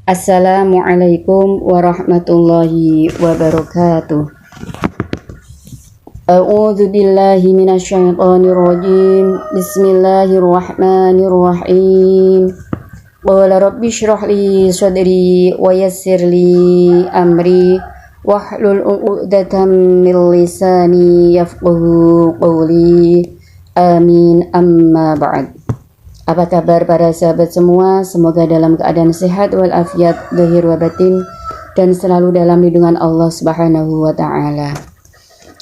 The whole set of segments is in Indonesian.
Assalamualaikum warahmatullahi wabarakatuh. A'udzu billahi minasyaitonir rajim. Bismillahirrahmanirrahim. Qala rabbi shrah li sadri wa yassir li amri wahlul 'uqdatam min lisani yafqahu qawli. Amin, amma ba'd. Apa kabar para sahabat semua? Semoga dalam keadaan sehat walafiat zahir wa batin dan selalu dalam lindungan Allah Subhanahu wa taala.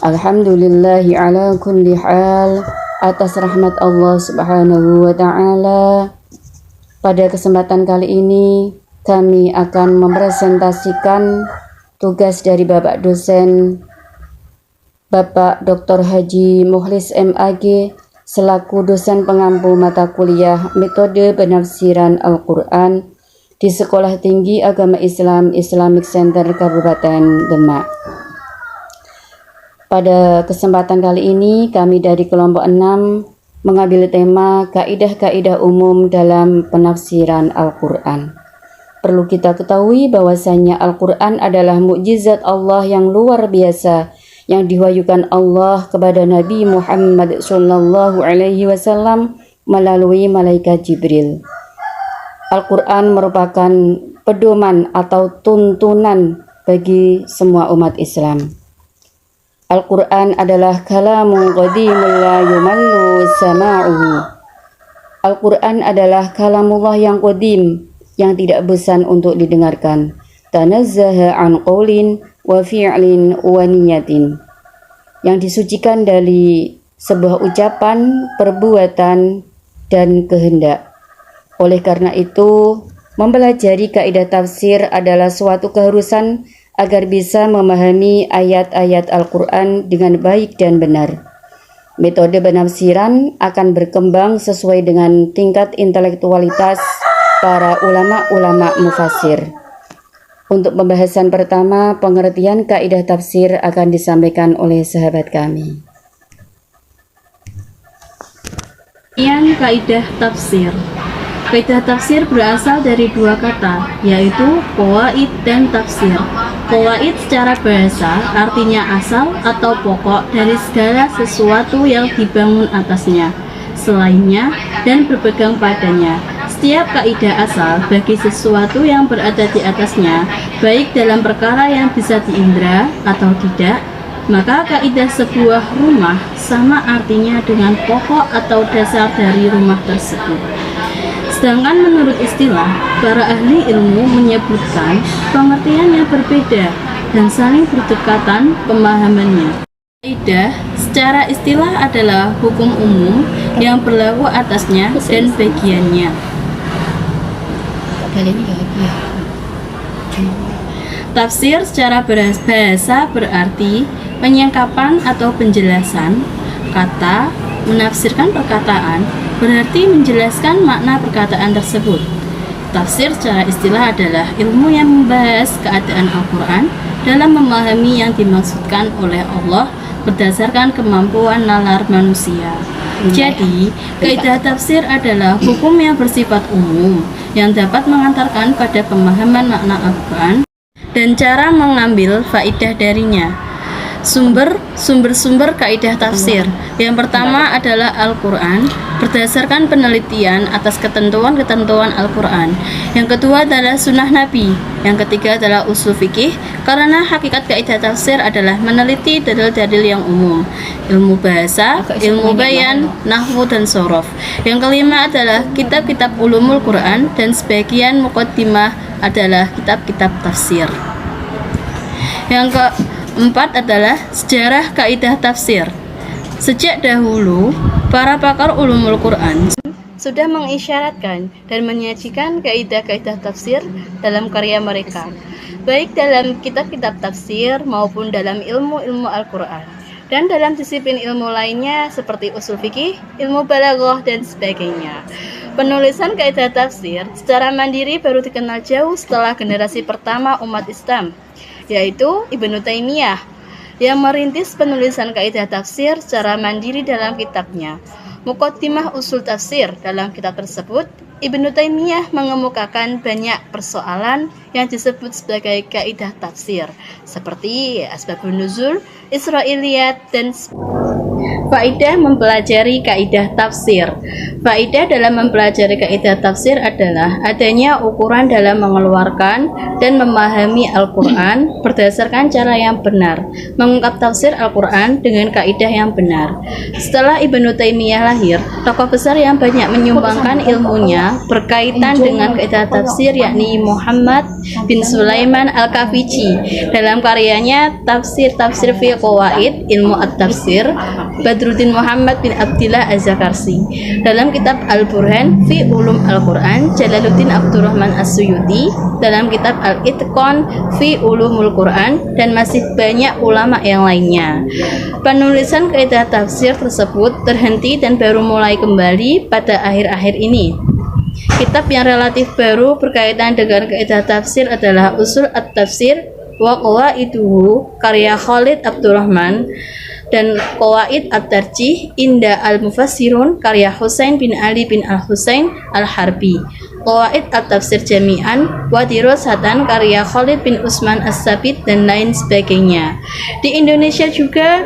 Alhamdulillahi ala kulli hal, atas rahmat Allah Subhanahu wa taala. Pada kesempatan kali ini kami akan mempresentasikan tugas dari Bapak dosen Bapak Dr. Haji Mukhlis MAG selaku dosen pengampu mata kuliah metode penafsiran Al-Quran di Sekolah Tinggi Agama Islam Islamic Center Kabupaten Demak. Pada kesempatan kali ini kami dari kelompok 6 mengambil tema kaidah-kaidah umum dalam penafsiran Al-Quran. Perlu kita ketahui bahwasanya Al-Quran adalah mukjizat Allah yang luar biasa yang diwahyukan Allah kepada Nabi Muhammad SAW melalui malaikat Jibril. Al-Quran merupakan pedoman atau tuntunan bagi semua umat Islam. Al-Quran adalah kalamun qadimul la yumallu sama'uhu. Al-Quran adalah kalamullah yang qadim, yang tidak bosan untuk didengarkan. Tanazzaha an qaulin wa fi'lin wa niyatin, yang disucikan dari sebuah ucapan, perbuatan, dan kehendak. Oleh karena itu, mempelajari kaidah tafsir adalah suatu keharusan agar bisa memahami ayat-ayat Al-Quran dengan baik dan benar. Metode penafsiran akan berkembang sesuai dengan tingkat intelektualitas para ulama-ulama mufassir. Untuk pembahasan pertama, pengertian kaidah tafsir akan disampaikan oleh sahabat kami. Kaidah tafsir. Kaidah tafsir berasal dari dua kata, yaitu qawaid dan tafsir. Qawaid secara bahasa artinya asal atau pokok dari segala sesuatu yang dibangun atasnya, selainnya, dan berpegang padanya. Setiap kaidah asal bagi sesuatu yang berada di atasnya, baik dalam perkara yang bisa diindra atau tidak, maka kaidah sebuah rumah sama artinya dengan pokok atau dasar dari rumah tersebut. Sedangkan menurut istilah, para ahli ilmu menyebutkan pengertian yang berbeda dan saling berdekatan pemahamannya. Kaidah secara istilah adalah hukum umum yang berlaku atasnya dan bagiannya. Tafsir secara bahasa berarti penyingkapan atau penjelasan. Kata menafsirkan perkataan berarti menjelaskan makna perkataan tersebut. Tafsir secara istilah adalah ilmu yang membahas keadaan Al-Quran dalam memahami yang dimaksudkan oleh Allah berdasarkan kemampuan nalar manusia. Jadi, kaidah tafsir adalah hukum yang bersifat umum yang dapat mengantarkan pada pemahaman makna Al-Quran dan cara mengambil faidah darinya. Sumber kaidah tafsir. Yang pertama adalah Al-Quran berdasarkan penelitian atas ketentuan-ketentuan Al-Quran. Yang kedua adalah sunnah Nabi. Yang ketiga adalah usul fikih, karena hakikat kaidah tafsir adalah meneliti dalil-dalil yang umum, ilmu bahasa, ilmu bayan, nahwu, dan sorof. Yang kelima adalah kitab-kitab ulumul Quran, dan sebagian muqaddimah adalah kitab-kitab tafsir. Yang keempat adalah sejarah kaidah tafsir. Sejak dahulu, para pakar ulumul Quran sudah mengisyaratkan dan menyajikan kaidah-kaidah tafsir dalam karya mereka, baik dalam kitab-kitab tafsir maupun dalam ilmu-ilmu Al-Quran, dan dalam disiplin ilmu lainnya seperti usul fikih, ilmu balaghah, dan sebagainya. Penulisan kaidah tafsir secara mandiri baru dikenal jauh setelah generasi pertama umat Islam, yaitu Ibnu Taimiyah, yang merintis penulisan kaidah tafsir secara mandiri dalam kitabnya Muqaddimah Usul Tafsir. Dalam kitab tersebut, Ibnu Taimiyah mengemukakan banyak persoalan yang disebut sebagai kaidah tafsir, seperti asbabun nuzul, Israiliyat, dan Faidah mempelajari kaidah tafsir. Faidah dalam mempelajari kaidah tafsir adalah adanya ukuran dalam mengeluarkan dan memahami Al-Quran berdasarkan cara yang benar, mengungkap tafsir Al-Quran dengan kaidah yang benar. Setelah Ibnu Taimiyah lahir, tokoh besar yang banyak menyumbangkan ilmunya berkaitan dengan kaidah tafsir yakni Muhammad bin Sulaiman Al-Kafiji dalam karyanya Tafsir fi Qawaid Ilmu At-Tafsir, Badruddin Muhammad bin Abdillah Az-Zakarsi dalam kitab Al-Burhan fi Ulum Al-Quran, Jalaluddin Abdurrahman As-Suyuti dalam kitab Al-Itqan fi Ulumul Quran, dan masih banyak ulama yang lainnya. Penulisan kaidah tafsir tersebut terhenti dan baru mulai kembali pada akhir-akhir ini. Kitab yang relatif baru berkaitan dengan kaidah tafsir adalah Usul At-Tafsir wa Qawaiduhu karya Khalid Abdurrahman, dan Qawaid At-Tarjih Inda Al-Mufassirun karya Husain bin Ali bin Al-Husain Al-Harbi, Qawaid At-Tafsir Jami'an wa Dirasatan karya Khalid bin Utsman As-Sabit, dan lain sebagainya. Di Indonesia juga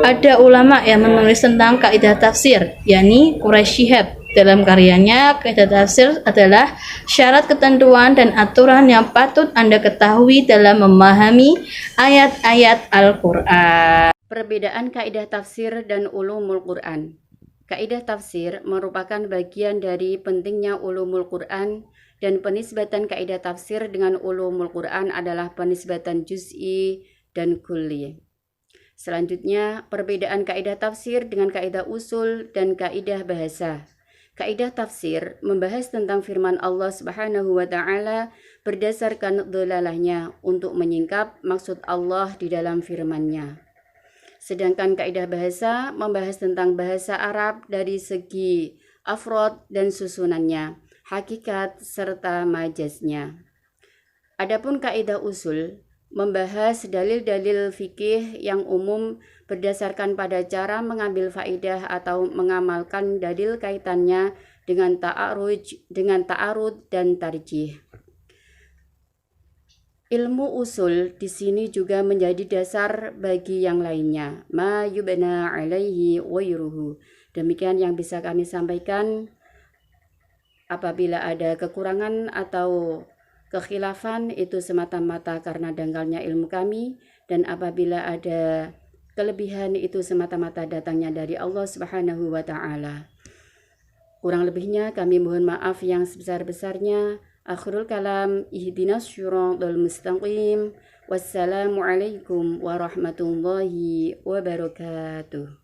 ada ulama yang menulis tentang kaidah tafsir, yakni Quraisy Shihab. Dalam karyanya, kaidah tafsir adalah syarat, ketentuan, dan aturan yang patut Anda ketahui dalam memahami ayat-ayat Al-Quran. Perbedaan kaidah tafsir dan ulumul Quran. Kaidah tafsir merupakan bagian dari pentingnya ulumul Quran, dan penisbatan kaidah tafsir dengan ulumul Quran adalah penisbatan juz'i dan kulli. Selanjutnya, perbedaan kaidah tafsir dengan kaidah usul dan kaidah bahasa. Kaidah tafsir membahas tentang firman Allah Subhanahu wa taala berdasarkan dhalalahnya untuk menyingkap maksud Allah di dalam firman-Nya. Sedangkan kaidah bahasa membahas tentang bahasa Arab dari segi afrod dan susunannya, hakikat serta majaznya. Adapun kaidah usul membahas dalil-dalil fikih yang umum berdasarkan pada cara mengambil faidah atau mengamalkan dalil kaitannya dengan ta'arud dan tarjih. Ilmu usul di sini juga menjadi dasar bagi yang lainnya, ma yubna alaihi wairuhu. Demikian yang bisa kami sampaikan. Apabila ada kekurangan atau kekhilafan, itu semata-mata karena dangkalnya ilmu kami, dan apabila ada kelebihan, itu semata-mata datangnya dari Allah Subhanahu wa taala. Kurang lebihnya kami mohon maaf yang sebesar-besarnya. Akhirul kalam, ihdinas syiratal mustaqim. Wassalamualaikum warahmatullahi wabarakatuh.